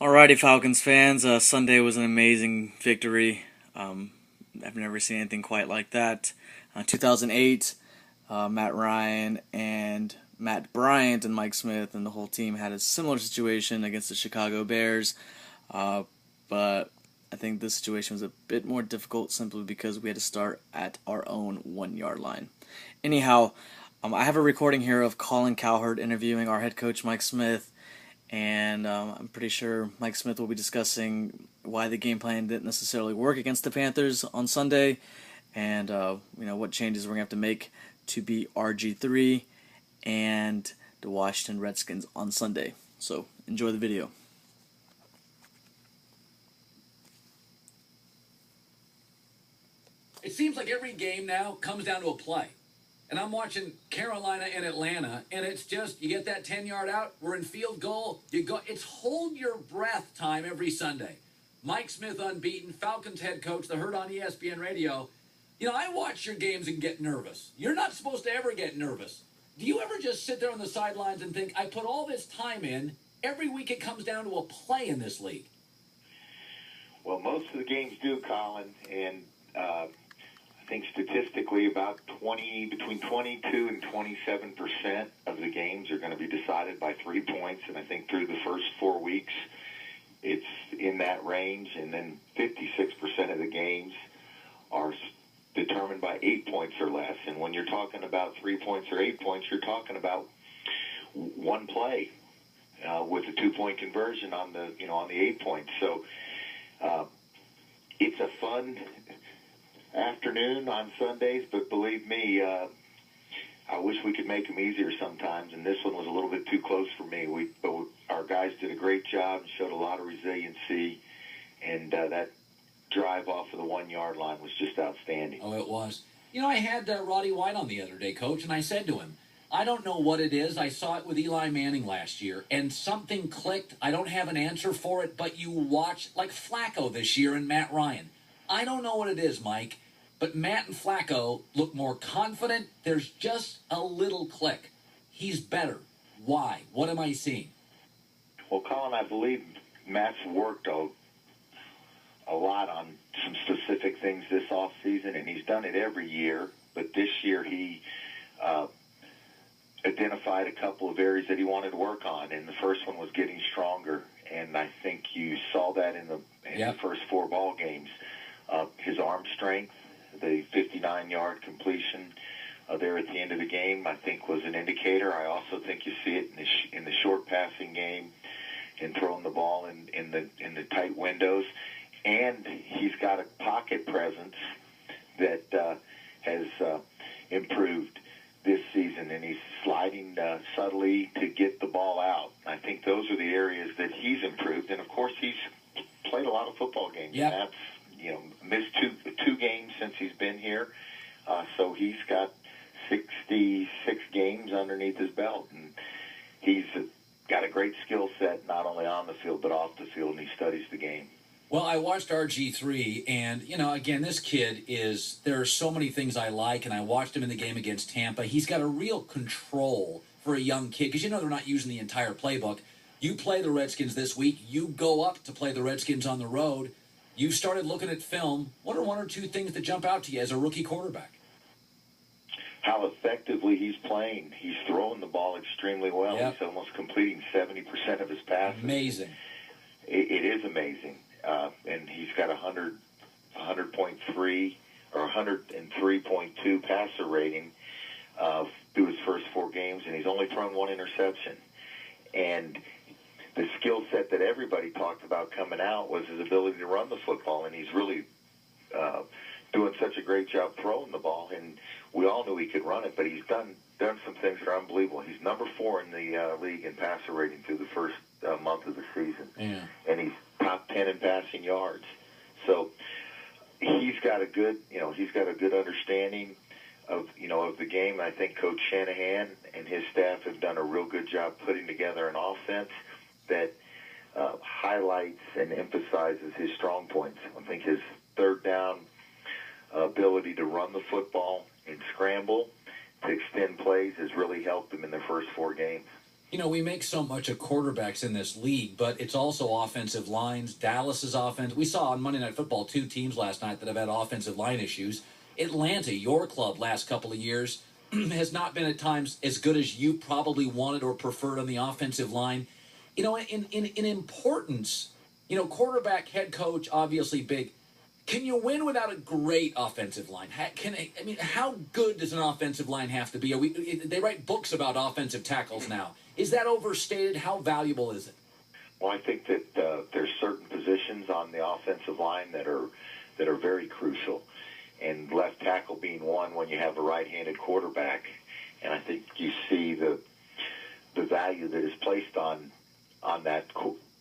Alrighty, Falcons fans. Sunday was an amazing victory. I've never seen anything quite like that. 2008, Matt Ryan and Matt Bryant and Mike Smith and the whole team had a similar situation against the Chicago Bears, but I think this situation was a bit more difficult simply because we had to start at our own 1 yard line. Anyhow, I have a recording here of Colin Cowherd interviewing our head coach Mike Smith, and I'm pretty sure Mike Smith will be discussing why the game plan didn't necessarily work against the Panthers on Sunday, and what changes we're gonna have to make to beat RG3 and the Washington Redskins on Sunday. So enjoy the video. It seems like every game now comes down to a play. And I'm watching Carolina and Atlanta, and it's just, you get that 10-yard out, we're in field goal, you go. It's hold your breath time every Sunday. Mike Smith unbeaten, Falcons head coach, the Herd on ESPN radio. I watch your games and get nervous. You're not supposed to ever get nervous. Do you ever just sit there on the sidelines and think, I put all this time in, every week it comes down to a play in this league? Well, most of the games do, Colin, and I think statistically about between 22 and 27% of the games are going to be decided by 3 points, and I think through the first 4 weeks it's in that range, and then 56% of the games are determined by 8 points or less. And when you're talking about 3 points or 8 points, you're talking about one play with a 2-point conversion on the 8 points. So it's a fun afternoon on Sundays, but believe me, I wish we could make them easier sometimes, and this one was a little bit too close for me. But our guys did a great job and showed a lot of resiliency, and that drive off of the 1 yard line was just outstanding. Oh, it was. I had Roddy White on the other day, Coach, and I said to him, I don't know what it is. I saw it with Eli Manning last year, and something clicked. I don't have an answer for it, but you watch, like Flacco this year and Matt Ryan. I don't know what it is, Mike, but Matt and Flacco look more confident. There's just a little click. He's better. Why? What am I seeing? Well, Colin, I believe Matt's worked a lot on some specific things this offseason, and he's done it every year. But this year he identified a couple of areas that he wanted to work on, and the first one was getting stronger. And I think you saw that in the first 4 ball games. His arm strength, the 59-yard completion there at the end of the game, I think was an indicator. I also think you see it in the short passing game and throwing the ball in the tight windows. And he's got a pocket presence that has improved this season, and he's sliding subtly to get the ball out. I think those are the areas that he's improved. And, of course, he's played a lot of football games. Yep. And that's, missed two games since he's been here. So he's got 66 games underneath his belt. And he's got a great skill set, not only on the field but off the field, and he studies the game. Well, I watched RG3, and, again, this kid there are so many things I like, and I watched him in the game against Tampa. He's got a real control for a young kid, because they're not using the entire playbook. You play the Redskins this week. You go up to play the Redskins on the road. You've started looking at film. What are 1 or 2 things that jump out to you as a rookie quarterback? How effectively he's playing. He's throwing the ball extremely well. Yep. He's almost completing 70% of his passes. Amazing. It is amazing. And he's got 100.3 or 103.2 passer rating through his first 4 games, and he's only thrown 1 interception. And the skill set that everybody talked about coming out was his ability to run the football, and he's really doing such a great job throwing the ball. And we all knew he could run it, but he's done some things that are unbelievable. He's number 4 in the league in passer rating through the first month of the season, and he's top 10 in passing yards. So he's got a good understanding of the game. I think Coach Shanahan and his staff have done a real good job putting together an offense that highlights and emphasizes his strong points. I think his third down ability to run the football and scramble to extend plays has really helped him in their first 4 games. You know, we make so much of quarterbacks in this league, but it's also offensive lines. Dallas's offense. We saw on Monday Night Football 2 teams last night that have had offensive line issues. Atlanta, your club, last couple of years, has not been at times as good as you probably wanted or preferred on the offensive line. You know, in importance, you know, quarterback, head coach, obviously big. Can you win without a great offensive line? How good does an offensive line have to be? They write books about offensive tackles now. Is that overstated? How valuable is it? Well, I think that there's certain positions on the offensive line that are very crucial, and left tackle being one when you have a right-handed quarterback. And I think you see the value that is placed on that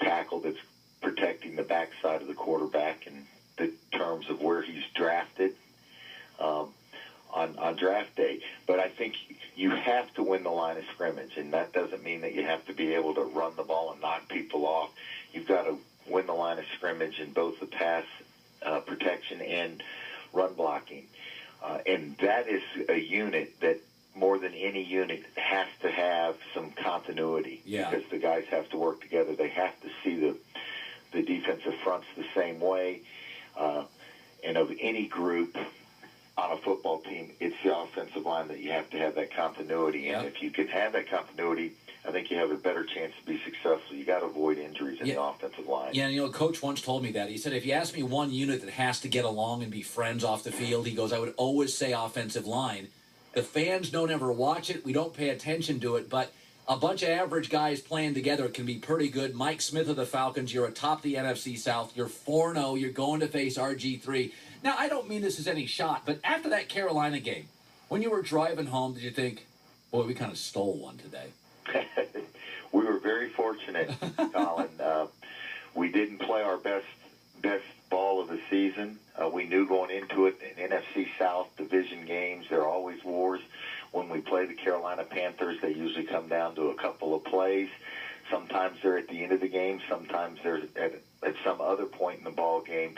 tackle that's protecting the backside of the quarterback in the terms of where he's drafted on draft day. But I think you have to win the line of scrimmage, and that doesn't mean that you have to be able to run the ball and knock people off. You've got to win the line of scrimmage in both the pass protection and run blocking. And that is a unit that, more than any unit, has to have some continuity. Yeah. Because the guys have to work together. They have to see the defensive fronts the same way. And of any group on a football team, it's the offensive line that you have to have that continuity. And if you can have that continuity, I think you have a better chance to be successful. You got to avoid injuries in the offensive line. Yeah, you know, Coach once told me that. He said, if you ask me one unit that has to get along and be friends off the field, he goes, I would always say offensive line. The fans don't ever watch it. We don't pay attention to it, but a bunch of average guys playing together can be pretty good. Mike Smith of the Falcons, you're atop the NFC South. You're 4-0. You're going to face RG3. Now, I don't mean this as any shot, but after that Carolina game, when you were driving home, did you think, boy, we kind of stole one today? We were very fortunate, Colin. We didn't play our best ball of the season. We knew going into it, in NFC South division games, there are always wars. When we play the Carolina Panthers, they usually come down to a couple of plays. Sometimes they're at the end of the game. Sometimes they're at some other point in the ball game.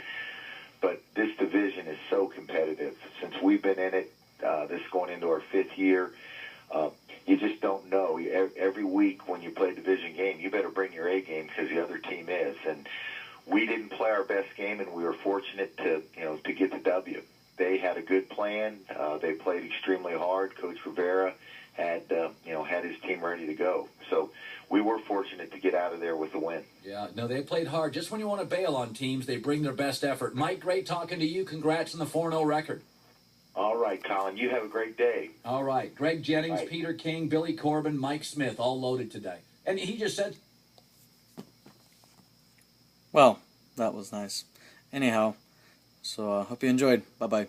But this division is so competitive. Since we've been in it, this going into our 5th year, you just don't know. Every week when you play a division game, you better bring your A game because the other team is. And we didn't play our best game, and we were fortunate to get the W. They had a good plan. They played extremely hard. Coach Rivera had his team ready to go. So we were fortunate to get out of there with a win. Yeah, no, they played hard. Just when you want to bail on teams, they bring their best effort. Mike, great talking to you. Congrats on the 4-0 record. All right, Colin, you have a great day. All right. Greg Jennings, Peter King, Billy Corbin, Mike Smith, all loaded today. And he just said... Well, that was nice. Anyhow, so hope you enjoyed. Bye-bye.